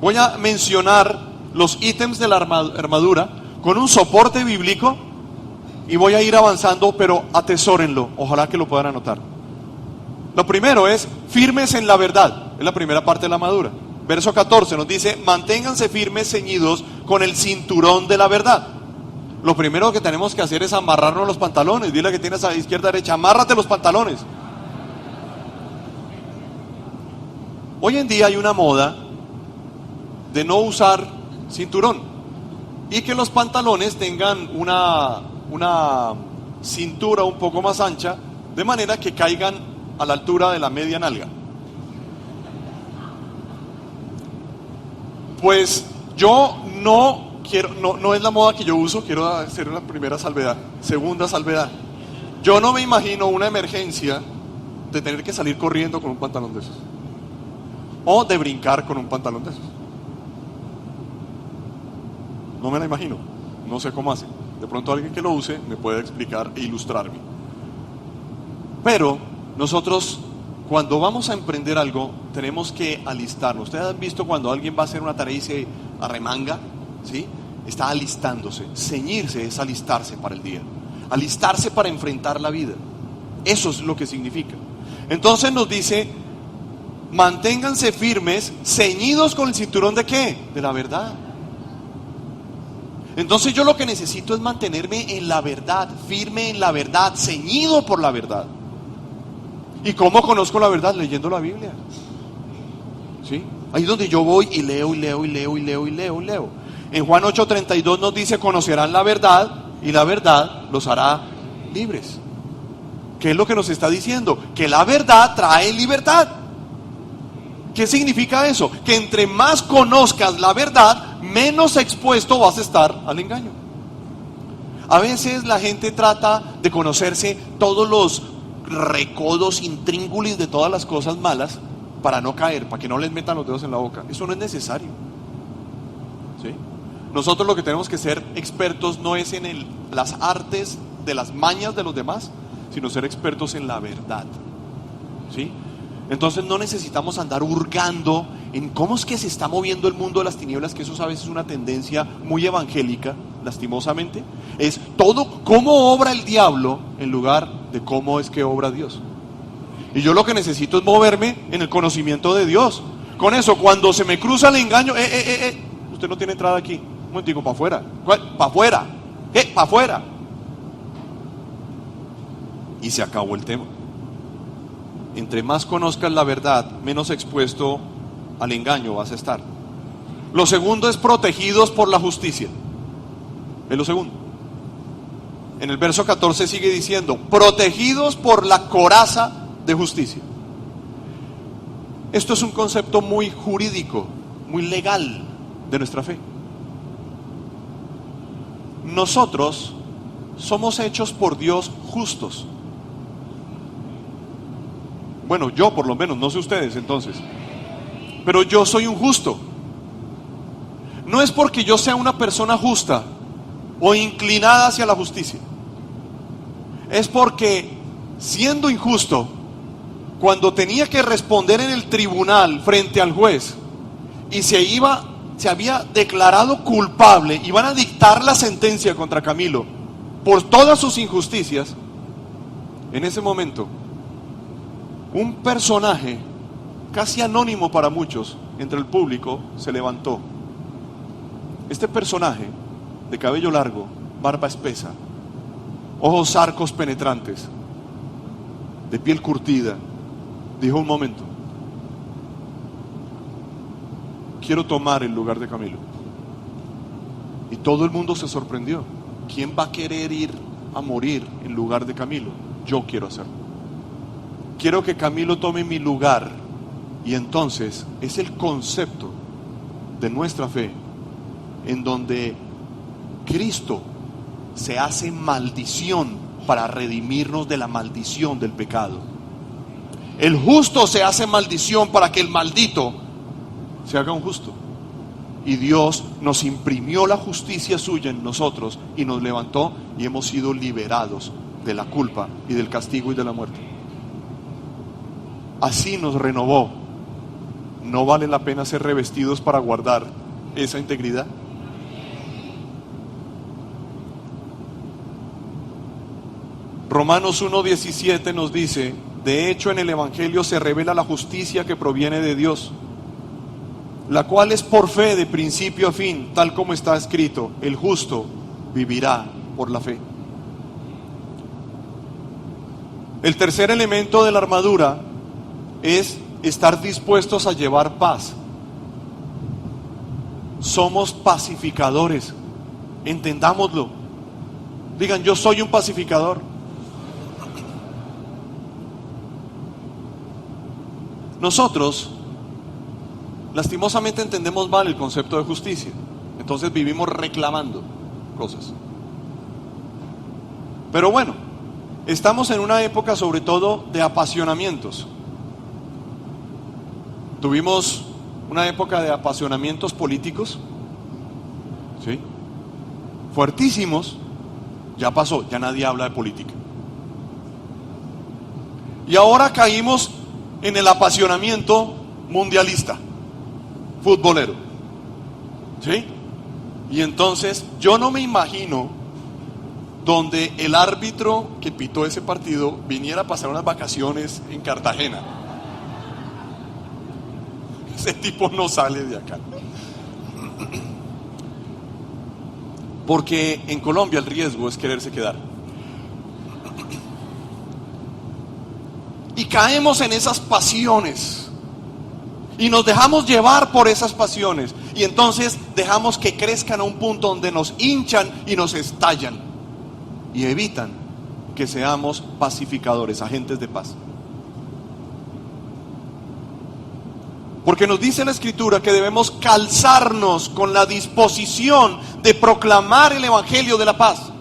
Voy a mencionar los ítems de la armadura con un soporte bíblico y voy a ir avanzando, pero atesórenlo, ojalá que lo puedan anotar. Lo primero es firmes en la verdad, es la primera parte de la armadura. Verso 14 nos dice, manténganse firmes, ceñidos con el cinturón de la verdad. Lo primero que tenemos que hacer es amarrarnos los pantalones. Dile que tienes a la izquierda, derecha, amárrate los pantalones. Hoy en día hay una moda de no usar cinturón y que los pantalones tengan una cintura un poco más ancha, de manera que caigan a la altura de la media nalga. Pues yo no quiero, no es la moda que yo uso, quiero hacer la primera salvedad. Segunda salvedad, yo no me imagino una emergencia de tener que salir corriendo con un pantalón de esos, o de brincar con un pantalón de esos. No me la imagino, no sé cómo hace. De pronto alguien que lo use me puede explicar e ilustrarme. Pero nosotros, cuando vamos a emprender algo, tenemos que alistarnos. Ustedes han visto cuando alguien va a hacer una tarea y se arremanga, ¿sí? Está alistándose. Ceñirse es alistarse para el día, alistarse para enfrentar la vida. Eso es lo que significa. Entonces nos dice, manténganse firmes, ceñidos con el cinturón ¿de qué? De la verdad. Entonces yo lo que necesito es mantenerme en la verdad, firme en la verdad, ceñido por la verdad. ¿Y cómo conozco la verdad? Leyendo la Biblia. ¿Sí? Ahí es donde yo voy y leo, y leo, y leo, y leo, y leo, y leo. En Juan 8:32 nos dice, conocerán la verdad, y la verdad los hará libres. ¿Qué es lo que nos está diciendo? Que la verdad trae libertad. ¿Qué significa eso? Que entre más conozcas la verdad, menos expuesto vas a estar al engaño. A veces la gente trata de conocerse todos los recodos, intríngulis de todas las cosas malas para no caer, para que no les metan los dedos en la boca. Eso no es necesario. ¿Sí? Nosotros lo que tenemos que ser expertos no es en las artes de las mañas de los demás, sino ser expertos en la verdad. ¿Sí? Entonces no necesitamos andar hurgando en cómo es que se está moviendo el mundo de las tinieblas, que eso a veces es una tendencia muy evangélica, lastimosamente. Es todo cómo obra el diablo en lugar de cómo es que obra Dios. Y yo lo que necesito es moverme en el conocimiento de Dios. Con eso, cuando se me cruza el engaño, usted no tiene entrada aquí. Un momentico, para afuera. ¿Para afuera? ¿Qué? ¿Para afuera? Y se acabó el tema. Entre más conozcas la verdad, menos expuesto al engaño vas a estar. Lo segundo es protegidos por la justicia. Es lo segundo. En el verso 14 sigue diciendo, protegidos por la coraza de justicia. Esto es un concepto muy jurídico, muy legal de nuestra fe. Nosotros somos hechos por Dios justos. Bueno, yo por lo menos, no sé ustedes entonces, pero yo soy un justo. No es porque yo sea una persona justa o inclinada hacia la justicia. Es porque, siendo injusto, cuando tenía que responder en el tribunal frente al juez y se había declarado culpable, iban a dictar la sentencia contra Camilo por todas sus injusticias, en ese momento un personaje casi anónimo para muchos entre el público se levantó. Este personaje de cabello largo, barba espesa, ojos arcos penetrantes, de piel curtida, dijo: un momento, quiero tomar el lugar de Camilo. Y todo el mundo se sorprendió. ¿Quién va a querer ir a morir en lugar de Camilo? Yo quiero hacerlo. Quiero que Camilo tome mi lugar. Y entonces es el concepto de nuestra fe en donde Cristo se hace maldición para redimirnos de la maldición del pecado. El justo se hace maldición para que el maldito se haga un justo. Y Dios nos imprimió la justicia suya en nosotros y nos levantó, y hemos sido liberados de la culpa y del castigo y de la muerte. Así nos renovó. ¿No vale la pena ser revestidos para guardar esa integridad? Romanos 1:17 nos dice: de hecho, en el Evangelio se revela la justicia que proviene de Dios, la cual es por fe de principio a fin, tal como está escrito: el justo vivirá por la fe. El tercer elemento de la armadura es estar dispuestos a llevar paz. Somos pacificadores, entendámoslo. Digan: yo soy un pacificador. Nosotros lastimosamente entendemos mal el concepto de justicia. Entonces vivimos reclamando cosas. Pero bueno, estamos en una época sobre todo de apasionamientos. Tuvimos una época de apasionamientos políticos, ¿sí?, fuertísimos. Ya pasó, ya nadie habla de política. Y ahora caímos en el apasionamiento mundialista, futbolero, ¿sí? Y entonces yo no me imagino donde el árbitro que pitó ese partido viniera a pasar unas vacaciones en Cartagena. Ese tipo no sale de acá. Porque en Colombia el riesgo es quererse quedar. Y caemos en esas pasiones y nos dejamos llevar por esas pasiones, y entonces dejamos que crezcan a un punto donde nos hinchan y nos estallan y evitan que seamos pacificadores, agentes de paz. Porque nos dice la Escritura que debemos calzarnos con la disposición de proclamar el Evangelio de la paz.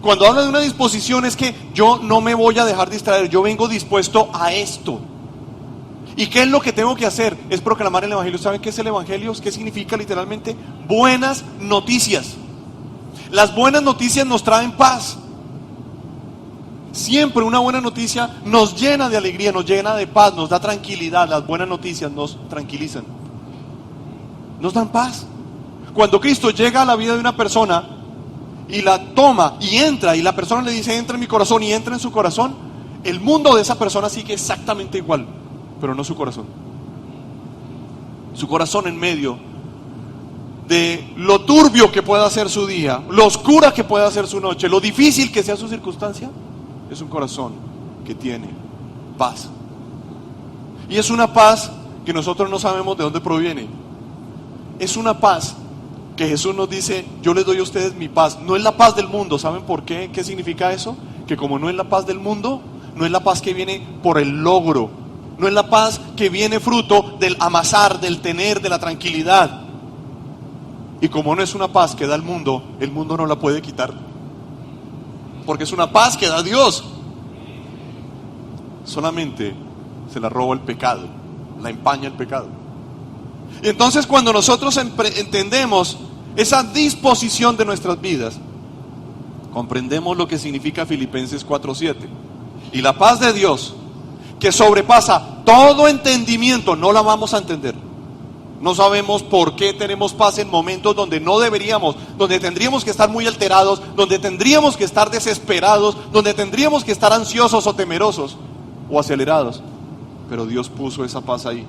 Cuando habla de una disposición es que yo no me voy a dejar distraer, yo vengo dispuesto a esto. ¿Y qué es lo que tengo que hacer? Es proclamar el Evangelio. ¿Saben qué es el Evangelio? ¿Qué significa literalmente? Buenas noticias. Las buenas noticias nos traen paz. Siempre una buena noticia nos llena de alegría, nos llena de paz, nos da tranquilidad. Las buenas noticias nos tranquilizan, nos dan paz. Cuando Cristo llega a la vida de una persona y la toma y entra, y la persona le dice: entra en mi corazón, y entra en su corazón, el mundo de esa persona sigue exactamente igual, pero no su corazón. Su corazón, en medio de lo turbio que pueda ser su día, lo oscura que pueda ser su noche, lo difícil que sea su circunstancia, es un corazón que tiene paz. Y es una paz que nosotros no sabemos de dónde proviene. Es una paz que Jesús nos dice: yo les doy a ustedes mi paz. No es la paz del mundo. ¿Saben por qué? ¿Qué significa eso? Que como no es la paz del mundo, no es la paz que viene por el logro, no es la paz que viene fruto del amasar, del tener, de la tranquilidad. Y como no es una paz que da el mundo no la puede quitar, porque es una paz que da Dios. Solamente se la roba el pecado, la empaña el pecado. Y entonces, cuando nosotros entendemos esa disposición de nuestras vidas, comprendemos lo que significa Filipenses 4:7. Y la paz de Dios, que sobrepasa todo entendimiento, no la vamos a entender. No sabemos por qué tenemos paz en momentos donde no deberíamos, donde tendríamos que estar muy alterados, donde tendríamos que estar desesperados, donde tendríamos que estar ansiosos o temerosos o acelerados. Pero Dios puso esa paz ahí.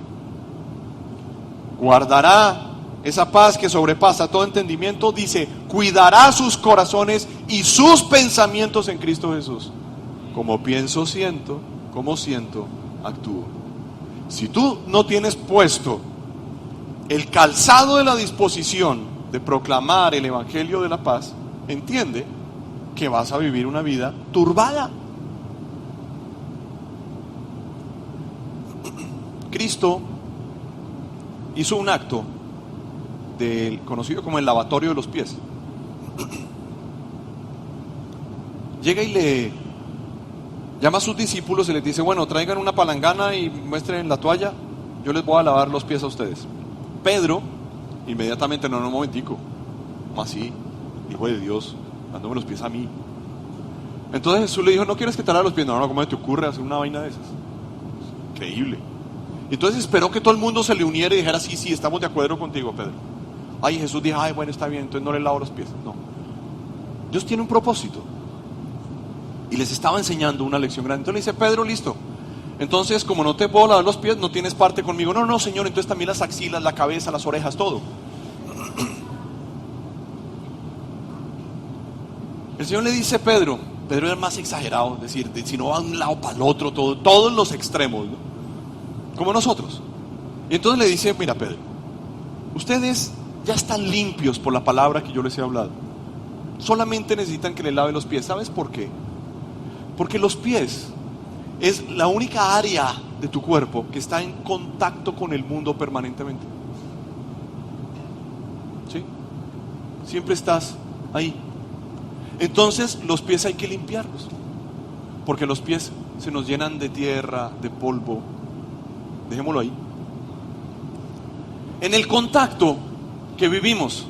Guardará esa paz que sobrepasa todo entendimiento, dice, cuidará sus corazones y sus pensamientos en Cristo Jesús. Como pienso, siento, como siento, actúo. Si tú no tienes puesto el calzado de la disposición de proclamar el evangelio de la paz, entiende que vas a vivir una vida turbada. Cristo hizo un acto conocido como el lavatorio de los pies. Llega y le llama a sus discípulos y les dice, bueno, traigan una palangana y muestren la toalla, yo les voy a lavar los pies a ustedes. Pedro, inmediatamente, no, un momentico, ¿cómo así? Hijo de Dios, dándome los pies a mí. Entonces Jesús le dijo, ¿no quieres que te lave los pies? No, ¿cómo te ocurre hacer una vaina de esas? Increíble. Entonces esperó que todo el mundo se le uniera y dijera, sí, estamos de acuerdo contigo, Pedro. Ay, Jesús dijo, ay, bueno, está bien, entonces no le lavo los pies. No. Dios tiene un propósito. Y les estaba enseñando una lección grande. Entonces le dice, Pedro, listo. Entonces, como no te puedo lavar los pies, no tienes parte conmigo. No, no, Señor, entonces también las axilas, la cabeza, las orejas, todo. El Señor le dice, Pedro era el más exagerado, es decir, si no va de un lado para el otro, todos los extremos, ¿no? Como nosotros. Y entonces le dice, mira, Pedro, ustedes ya están limpios por la palabra que yo les he hablado. Solamente necesitan que le lave los pies. ¿Sabes por qué? Porque los pies es la única área de tu cuerpo que está en contacto con el mundo permanentemente. ¿Sí? Siempre estás ahí. Entonces los pies hay que limpiarlos, porque los pies se nos llenan de tierra, de polvo. Dejémoslo ahí. En el contacto que vivimos,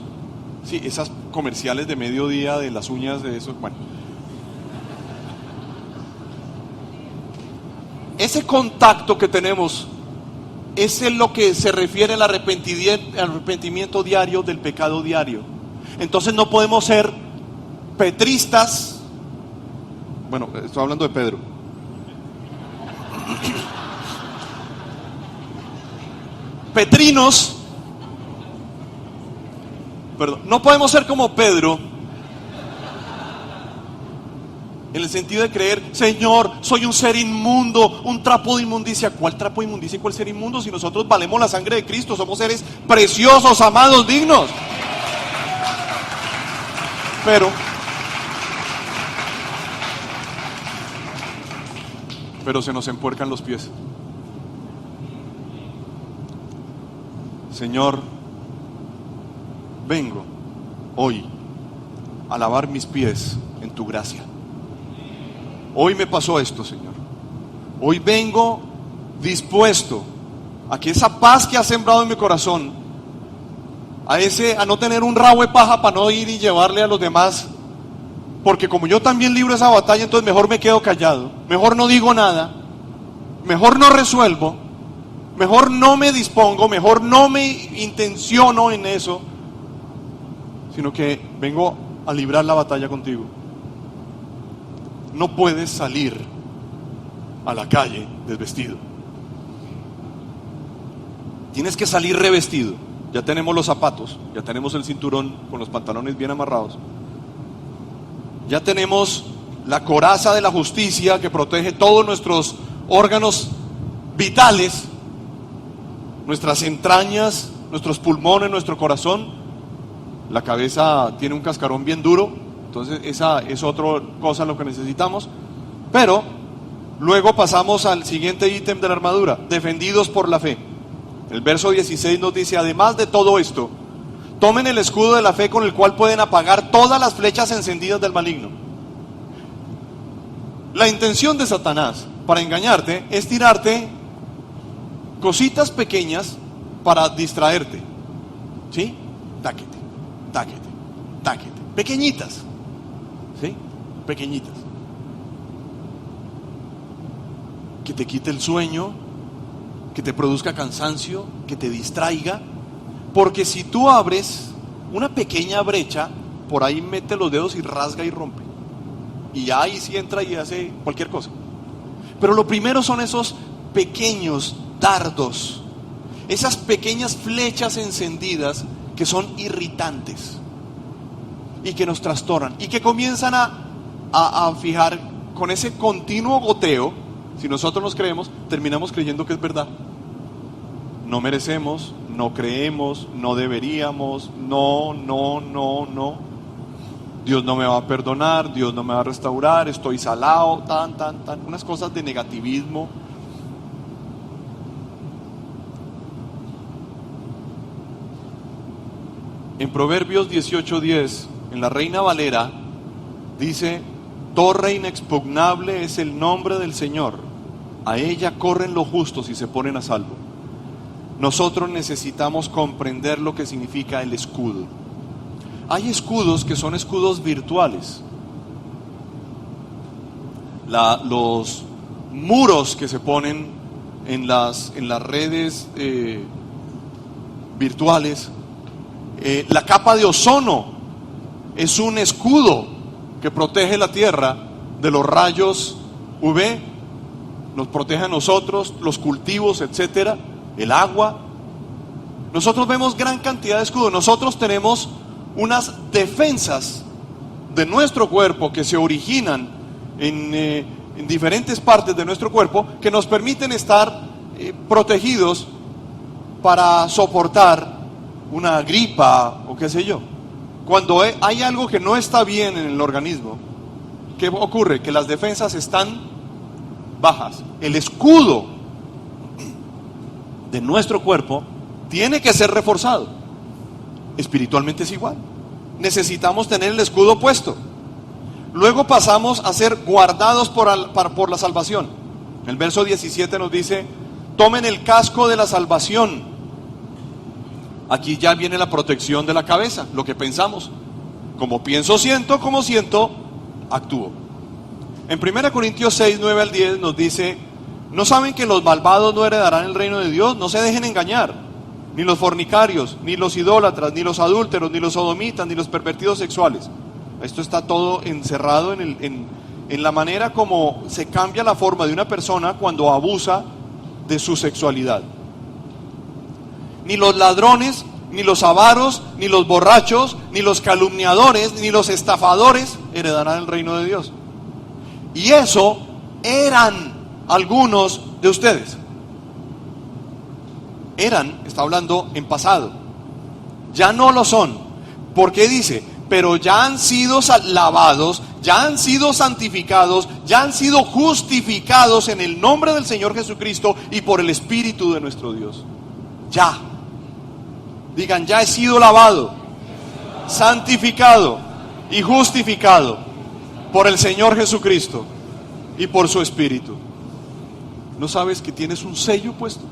sí, esas comerciales de mediodía de las uñas de eso, bueno, ese contacto que tenemos es en lo que se refiere al arrepentimiento diario del pecado diario. Entonces no podemos ser petristas. Bueno, estoy hablando de Pedro. Petrinos. Perdón, no podemos ser como Pedro en el sentido de creer, Señor, soy un ser inmundo, un trapo de inmundicia. ¿Cuál trapo de inmundicia y cuál ser inmundo? Si nosotros valemos la sangre de Cristo, somos seres preciosos, amados, dignos. Pero se nos empuercan los pies. Señor, vengo hoy a lavar mis pies en tu gracia. Hoy me pasó esto, Señor. Hoy vengo dispuesto a que esa paz que has sembrado en mi corazón, a no tener un rabo de paja para no ir y llevarle a los demás, porque como yo también libro esa batalla, entonces mejor me quedo callado, mejor no digo nada, mejor no resuelvo, mejor no me dispongo, mejor no me intenciono en eso, sino que vengo a librar la batalla contigo. No puedes salir a la calle desvestido. Tienes que salir revestido. Ya tenemos los zapatos, ya tenemos el cinturón con los pantalones bien amarrados. Ya tenemos la coraza de la justicia que protege todos nuestros órganos vitales, nuestras entrañas, nuestros pulmones, nuestro corazón. La cabeza tiene un cascarón bien duro. Entonces esa es otra cosa lo que necesitamos. Pero luego pasamos al siguiente ítem de la armadura: defendidos por la fe. El verso 16 nos dice, además de todo esto, tomen el escudo de la fe con el cual pueden apagar todas las flechas encendidas del maligno. La intención de Satanás para engañarte es tirarte cositas pequeñas para distraerte. ¿Sí? Táquete, táquete, táquete. Pequeñitas. ¿Sí? Pequeñitas. Que te quite el sueño, que te produzca cansancio, que te distraiga. Porque si tú abres una pequeña brecha, por ahí mete los dedos y rasga y rompe. Y ya ahí sí entra y hace cualquier cosa. Pero lo primero son esos pequeños dardos, esas pequeñas flechas encendidas que son irritantes y que nos trastornan y que comienzan a fijar con ese continuo goteo. Si nosotros nos creemos, terminamos creyendo que es verdad. No merecemos, no creemos, no deberíamos, no. Dios no me va a perdonar, Dios no me va a restaurar, estoy salado, unas cosas de negativismo. En Proverbios 18:10, en la Reina Valera, dice: torre inexpugnable es el nombre del Señor, a ella corren los justos y se ponen a salvo. Nosotros necesitamos comprender lo que significa el escudo. Hay escudos que son escudos virtuales. Los muros que se ponen en las redes virtuales, la capa de ozono es un escudo que protege la tierra de los rayos UV, nos protege a nosotros, los cultivos, etcétera, el agua. Nosotros vemos gran cantidad de escudos. Nosotros tenemos unas defensas de nuestro cuerpo que se originan en diferentes partes de nuestro cuerpo, que nos permiten estar protegidos para soportar una gripa o qué sé yo. Cuando hay algo que no está bien en el organismo, ¿qué ocurre? Que las defensas están bajas. El escudo de nuestro cuerpo tiene que ser reforzado. Espiritualmente es igual. Necesitamos tener el escudo puesto. Luego pasamos a ser guardados por la salvación. El verso 17 nos dice: tomen el casco de la salvación. Aquí ya viene la protección de la cabeza, lo que pensamos. Como pienso, siento, como siento, actúo. En 1 Corintios 6, 9 al 10 nos dice: ¿no saben que los malvados no heredarán el reino de Dios? No se dejen engañar. Ni los fornicarios, ni los idólatras, ni los adúlteros, ni los sodomitas, ni los pervertidos sexuales. Esto está todo encerrado en la manera como se cambia la forma de una persona cuando abusa de su sexualidad. Ni los ladrones, ni los avaros, ni los borrachos, ni los calumniadores, ni los estafadores heredarán el reino de Dios. Y eso eran algunos de ustedes. Eran, está hablando en pasado. Ya no lo son. ¿Por qué dice? Pero ya han sido lavados, ya han sido santificados, ya han sido justificados en el nombre del Señor Jesucristo y por el Espíritu de nuestro Dios. Ya. Digan: ya he sido lavado, santificado y justificado por el Señor Jesucristo y por su Espíritu. ¿No sabes que tienes un sello puesto?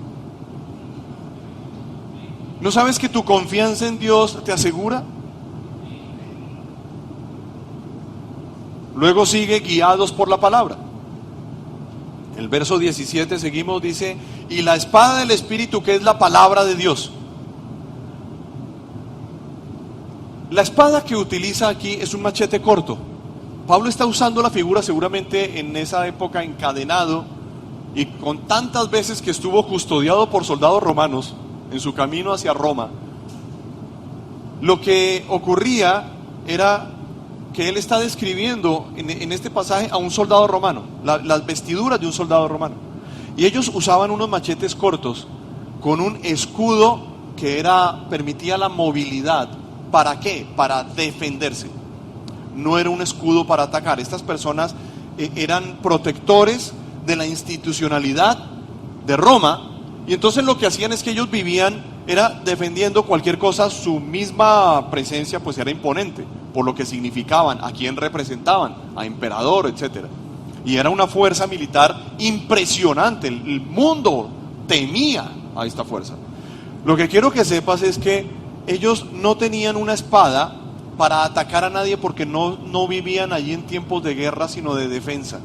¿No sabes que tu confianza en Dios te asegura? Luego sigue: guiados por la palabra. El verso 17 seguimos, dice: y la espada del Espíritu, que es la palabra de Dios. La espada que utiliza aquí es un machete corto. Pablo está usando la figura seguramente en esa época encadenado, y con tantas veces que estuvo custodiado por soldados romanos en su camino hacia Roma. Lo que ocurría era que él está describiendo en este pasaje a un soldado romano, las vestiduras de un soldado romano. Y ellos usaban unos machetes cortos con un escudo que permitía la movilidad. ¿Para qué? Para defenderse. No era un escudo para atacar. Estas personas eran protectores de la institucionalidad de Roma, y entonces lo que hacían es que ellos vivían era defendiendo cualquier cosa. Su misma presencia pues era imponente por lo que significaban, a quién representaban, a emperador, etcétera. Y era una fuerza militar impresionante. El mundo temía a esta fuerza. Lo que quiero que sepas es que ellos no tenían una espada para atacar a nadie, porque no vivían allí en tiempos de guerra, sino de defensa.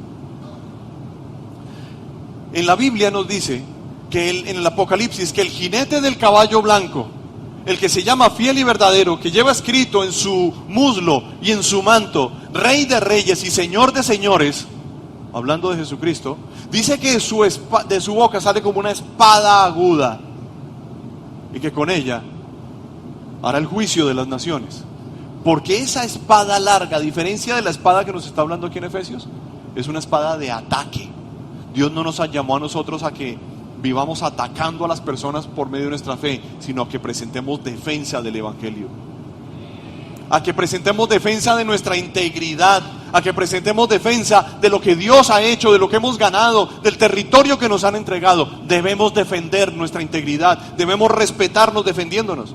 En la Biblia nos dice que en el Apocalipsis, que el jinete del caballo blanco, el que se llama fiel y verdadero, que lleva escrito en su muslo y en su manto: Rey de reyes y Señor de señores, hablando de Jesucristo, dice que de su boca sale como una espada aguda, y que con ella hará el juicio de las naciones. Porque esa espada larga, a diferencia de la espada que nos está hablando aquí en Efesios, es una espada de ataque. Dios no nos llamó a nosotros a que vivamos atacando a las personas por medio de nuestra fe, sino a que presentemos defensa del Evangelio. A que presentemos defensa de nuestra integridad, a que presentemos defensa de lo que Dios ha hecho, de lo que hemos ganado, del territorio que nos han entregado. Debemos defender nuestra integridad, debemos respetarnos defendiéndonos.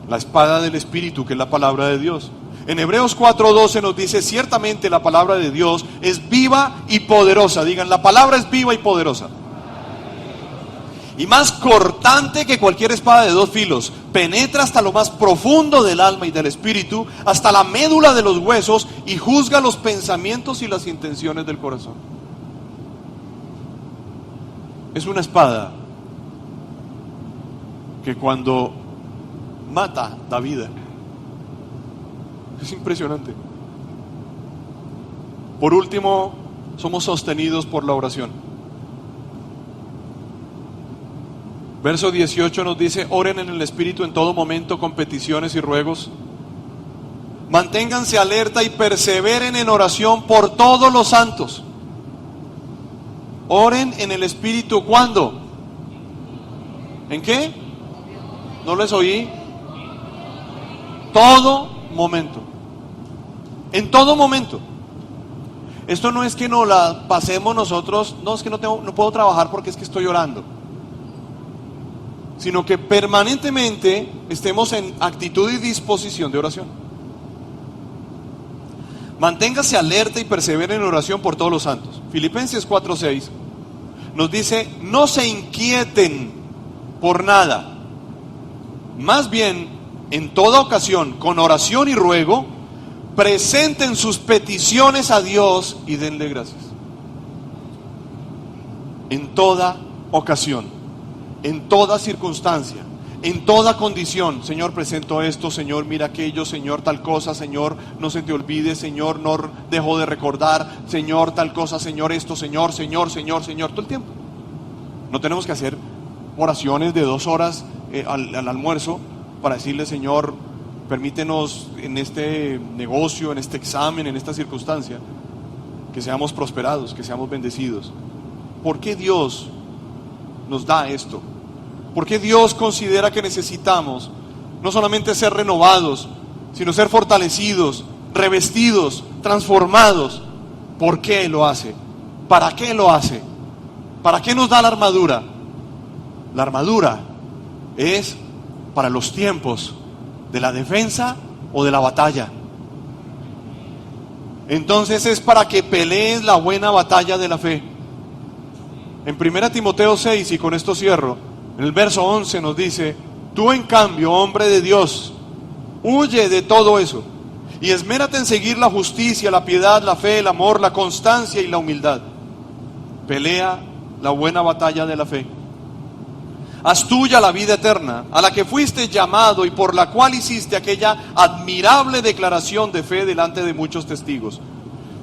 La espada del Espíritu, que es la palabra de Dios. En Hebreos 4:12 nos dice, ciertamente la palabra de Dios es viva y poderosa. Digan, la palabra es viva y poderosa. Y más cortante que cualquier espada de 2 filos, penetra hasta lo más profundo del alma y del espíritu, hasta la médula de los huesos, y juzga los pensamientos y las intenciones del corazón. Es una espada que cuando mata, da vida. Es impresionante. Por último, somos sostenidos por la oración. Verso 18 nos dice, oren en el Espíritu en todo momento con peticiones y ruegos. Manténganse alerta y perseveren en oración por todos los santos. Oren en el Espíritu, ¿cuándo? ¿En qué? No les oí. Todo momento. En todo momento. Esto no es que nos la pasemos nosotros, no es que no puedo trabajar porque es que estoy orando, sino que permanentemente estemos en actitud y disposición de oración. Manténgase alerta y persevere en oración por todos los santos. Filipenses 4:6 nos dice, no se inquieten por nada, más bien en toda ocasión, con oración y ruego, presenten sus peticiones a Dios y denle gracias. En toda ocasión, en toda circunstancia, en toda condición. Señor, presento esto, Señor, mira aquello, Señor, tal cosa, Señor, no se te olvide, Señor, no dejo de recordar, Señor, tal cosa, Señor, esto, Señor, Señor, Señor, Señor, todo el tiempo. No tenemos que hacer oraciones de 2 horas al almuerzo para decirle, Señor, permítenos en este negocio, en este examen, en esta circunstancia, que seamos prosperados, que seamos bendecidos. ¿Por qué Dios nos da esto? ¿Por qué Dios considera que necesitamos no solamente ser renovados, sino ser fortalecidos, revestidos, transformados? ¿Por qué lo hace? ¿Para qué lo hace? ¿Para qué nos da la armadura? La armadura es para los tiempos de la defensa o de la batalla. Entonces es para que pelees la buena batalla de la fe. En 1 Timoteo 6, y con esto cierro, en el verso 11 nos dice, tú en cambio, hombre de Dios, huye de todo eso y esmérate en seguir la justicia, la piedad, la fe, el amor, la constancia y la humildad. Pelea la buena batalla de la fe. Haz tuya la vida eterna, a la que fuiste llamado y por la cual hiciste aquella admirable declaración de fe delante de muchos testigos.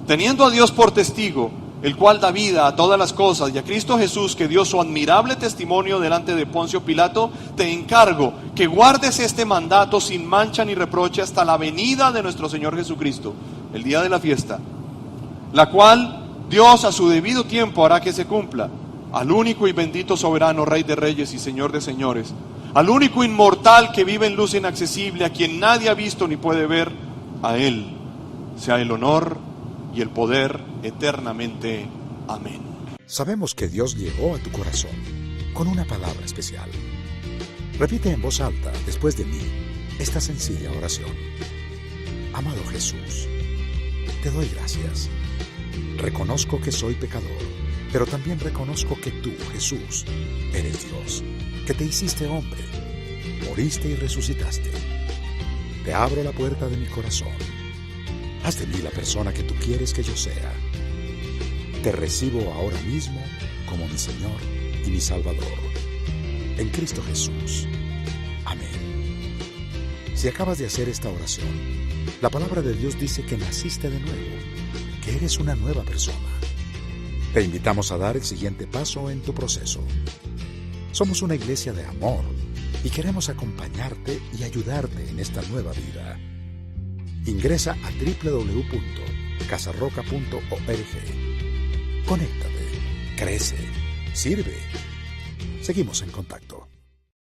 Teniendo a Dios por testigo, el cual da vida a todas las cosas, y a Cristo Jesús, que dio su admirable testimonio delante de Poncio Pilato, te encargo que guardes este mandato sin mancha ni reproche hasta la venida de nuestro Señor Jesucristo, el día de la fiesta, la cual Dios a su debido tiempo hará que se cumpla. Al único y bendito soberano, Rey de reyes y Señor de señores, al único inmortal que vive en luz inaccesible, a quien nadie ha visto ni puede ver, a Él sea el honor y el poder eternamente. Amén. Sabemos que Dios llegó a tu corazón con una palabra especial. Repite en voz alta, después de mí, esta sencilla oración. Amado Jesús, te doy gracias. Reconozco que soy pecador, pero también reconozco que tú, Jesús, eres Dios, que te hiciste hombre, moriste y resucitaste. Te abro la puerta de mi corazón. Haz de mí la persona que tú quieres que yo sea. Te recibo ahora mismo como mi Señor y mi Salvador. En Cristo Jesús. Amén. Si acabas de hacer esta oración, la palabra de Dios dice que naciste de nuevo, que eres una nueva persona. Te invitamos a dar el siguiente paso en tu proceso. Somos una iglesia de amor, y queremos acompañarte y ayudarte en esta nueva vida. Ingresa a www.casarroca.org. Conéctate, crece, sirve. Seguimos en contacto.